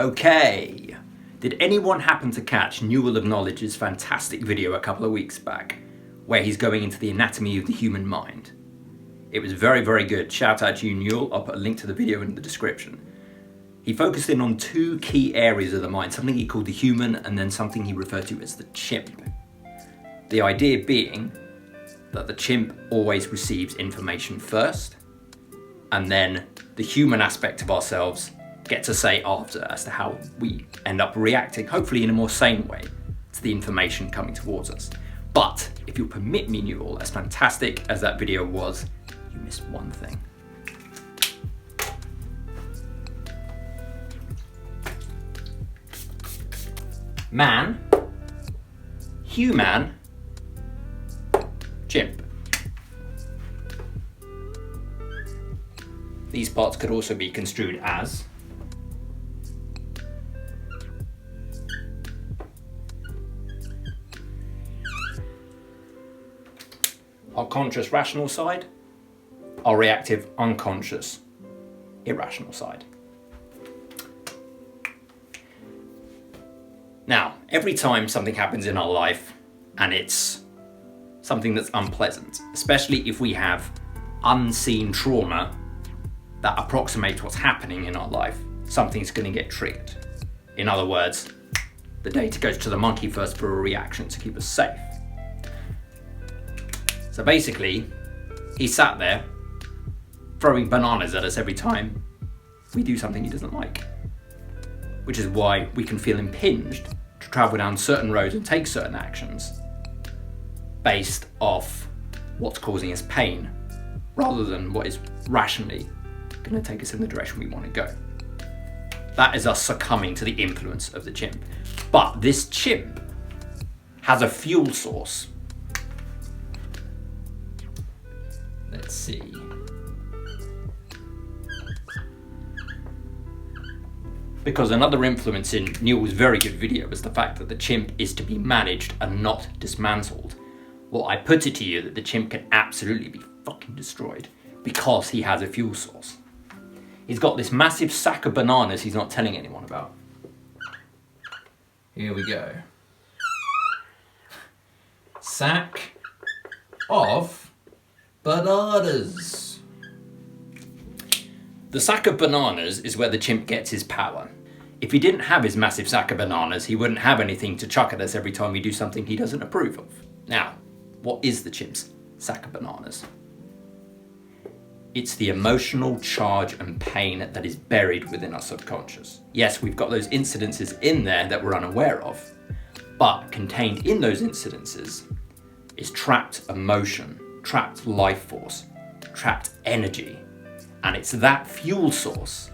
Okay, did anyone happen to catch Newell Acknowledge's fantastic video a couple of weeks back, where he's going into the anatomy of the human mind? It was very, very good. Shout out to you, Newell. I'll put a link to the video in the description. He focused in on two key areas of the mind, something he called the human and then something he referred to as the chimp. The idea being that the chimp always receives information first, and then the human aspect of ourselves gets a say after as to how we end up reacting, hopefully in a more sane way, to the information coming towards us. But if you'll permit me, Newell, as fantastic as that video was, you missed one thing. Man, human, chimp. These parts could also be construed as our conscious rational side, our reactive unconscious irrational side. Now, every time something happens in our life and it's something that's unpleasant, especially if we have unseen trauma that approximates what's happening in our life, something's going to get triggered. In other words, the data goes to the monkey first for a reaction to keep us safe. So basically, he sat there throwing bananas at us every time we do something he doesn't like, which is why we can feel impinged to travel down certain roads and take certain actions based off what's causing us pain, rather than what is rationally going to take us in the direction we want to go. That is us succumbing to the influence of the chimp. But this chimp has a fuel source. Let's see. Because another influence in Newell's very good video was the fact that the chimp is to be managed and not dismantled. Well, I put it to you that the chimp can absolutely be fucking destroyed because he has a fuel source. He's got this massive sack of bananas he's not telling anyone about. Here we go. Sack of bananas. The sack of bananas is where the chimp gets his power. If he didn't have his massive sack of bananas, he wouldn't have anything to chuck at us every time we do something he doesn't approve of. Now, what is the chimp's sack of bananas? It's the emotional charge and pain that is buried within our subconscious. Yes, we've got those incidences in there that we're unaware of, but contained in those incidences is trapped emotion, trapped life force, trapped energy. And it's that fuel source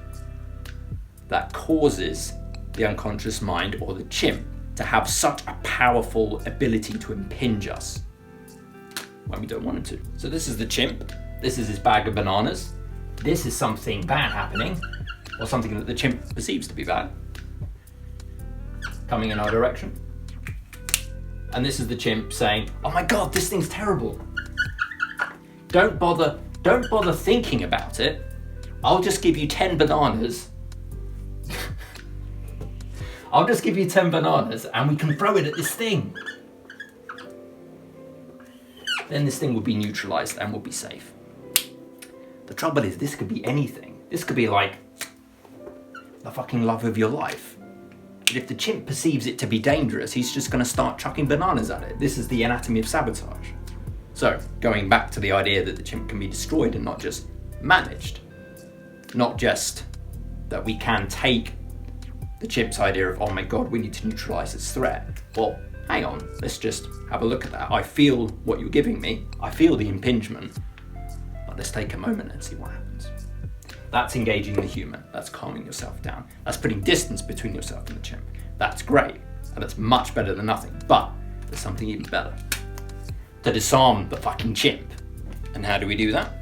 that causes the unconscious mind or the chimp to have such a powerful ability to impinge us when we don't want it to. So this is the chimp. This is his bag of bananas. This is something bad happening, or something that the chimp perceives to be bad, coming in our direction. And this is the chimp saying, "Oh my God, this thing's terrible. Don't bother thinking about it. I'll just give you 10 bananas. I'll just give you 10 bananas and we can throw it at this thing. Then this thing will be neutralized and we'll be safe." The trouble is, this could be anything. This could be like the fucking love of your life. But if the chimp perceives it to be dangerous, he's just going to start chucking bananas at it. This is the anatomy of sabotage. So, going back to the idea that the chimp can be destroyed and not just managed. Not just that we can take the chimp's idea of, "Oh my God, we need to neutralize this threat." Well, hang on, let's just have a look at that. I feel what you're giving me. I feel the impingement. But let's take a moment and see what happens. That's engaging the human. That's calming yourself down. That's putting distance between yourself and the chimp. That's great. And that's much better than nothing. But there's something even better. To disarm the fucking chimp. And how do we do that?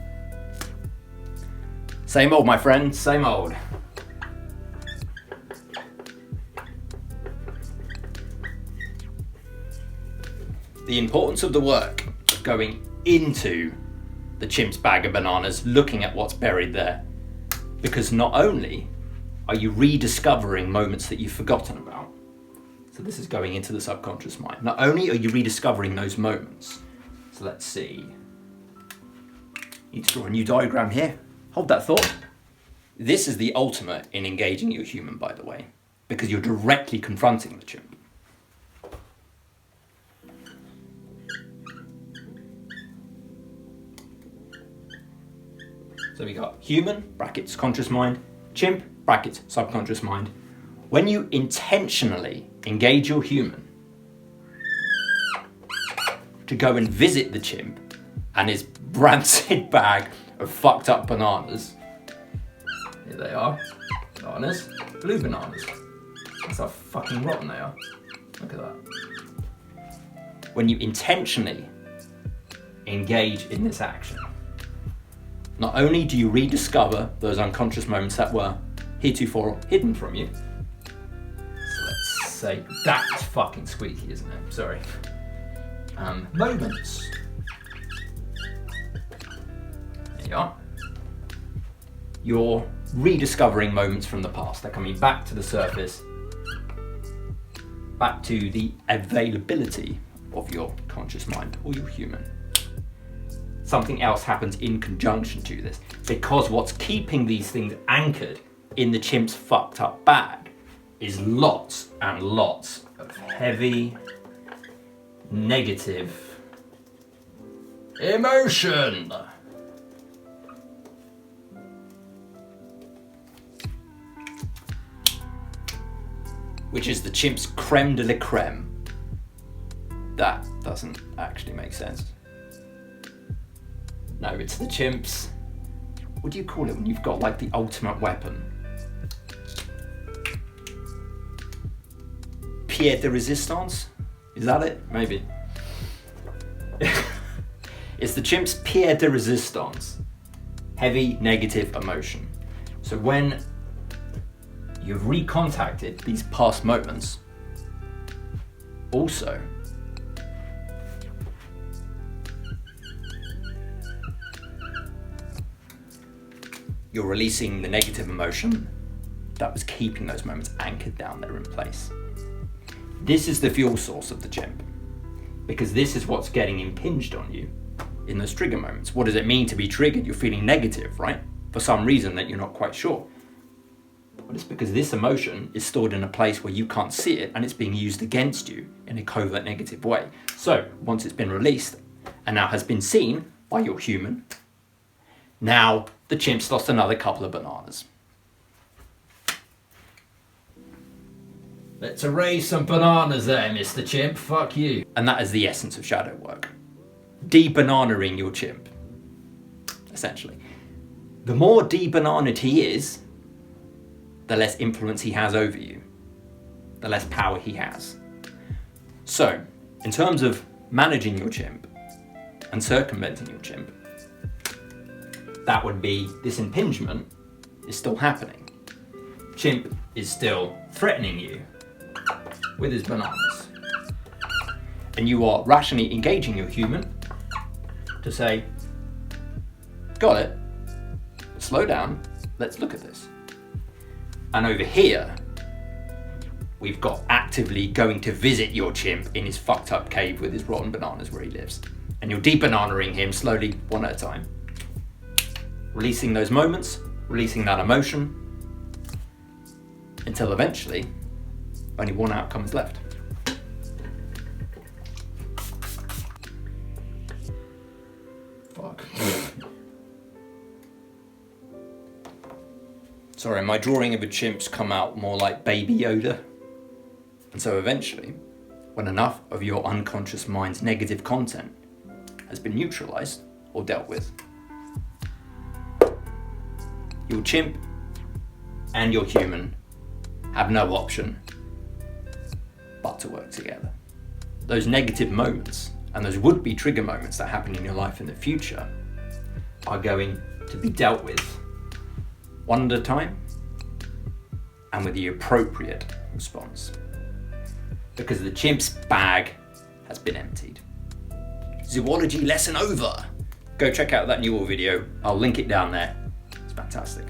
Same old, my friend, same old. The importance of the work of going into the chimp's bag of bananas, looking at what's buried there. Because not only are you rediscovering moments that you've forgotten about? So this is going into the subconscious mind. Not only are you rediscovering those moments, so let's see. Need to draw a new diagram here. Hold that thought. This is the ultimate in engaging your human, by the way, because you're directly confronting the chimp. So we got human, brackets, conscious mind, chimp, brackets, subconscious mind. When you intentionally engage your human to go and visit the chimp and his rancid bag of fucked up bananas, here they are, bananas, blue bananas. That's how fucking rotten they are. Look at that. When you intentionally engage in this action, not only do you rediscover those unconscious moments that were heretofore hidden from you. So let's say, that's fucking squeaky, isn't it? Sorry. Moments. There you are. You're rediscovering moments from the past. They're coming back to the surface, back to the availability of your conscious mind or your human. Something else happens in conjunction to this, because what's keeping these things anchored in the chimp's fucked up bag is lots and lots of heavy, negative emotion. Which is the chimp's creme de la creme. That doesn't actually make sense. No, it's the chimp's, what do you call it when you've got like the ultimate weapon? Pied de resistance? Is that it? Maybe. It's the chimp's pied de resistance. Heavy negative emotion. So when you've recontacted these past moments, also you're releasing the negative emotion that was keeping those moments anchored down there in place. This is the fuel source of the chimp, because this is what's getting impinged on you in those trigger moments. What does it mean to be triggered? You're feeling negative, right? For some reason that you're not quite sure. But it's because this emotion is stored in a place where you can't see it, and it's being used against you in a covert negative way. So once it's been released and now has been seen by your human, now the chimp's lost another couple of bananas. Let's erase some bananas there, Mr. Chimp, fuck you. And that is the essence of shadow work. De-bananaing your chimp, essentially. The more de-bananed he is, the less influence he has over you, the less power he has. So, in terms of managing your chimp and circumventing your chimp, that would be this impingement is still happening. Chimp is still threatening you with his bananas. And you are rationally engaging your human to say, got it, slow down, let's look at this. And over here, we've got actively going to visit your chimp in his fucked up cave with his rotten bananas where he lives. And you're de-bananaing him slowly, one at a time. Releasing those moments, releasing that emotion, until eventually, only one outcome is left. Fuck. Sorry, my drawing of a chimp's come out more like Baby Yoda. And so eventually, when enough of your unconscious mind's negative content has been neutralized or dealt with, your chimp and your human have no option but to work together. Those negative moments and those would-be trigger moments that happen in your life in the future are going to be dealt with one at a time and with the appropriate response, because the chimp's bag has been emptied. Zoology lesson over. Go check out that new video. I'll link it down there. It's fantastic.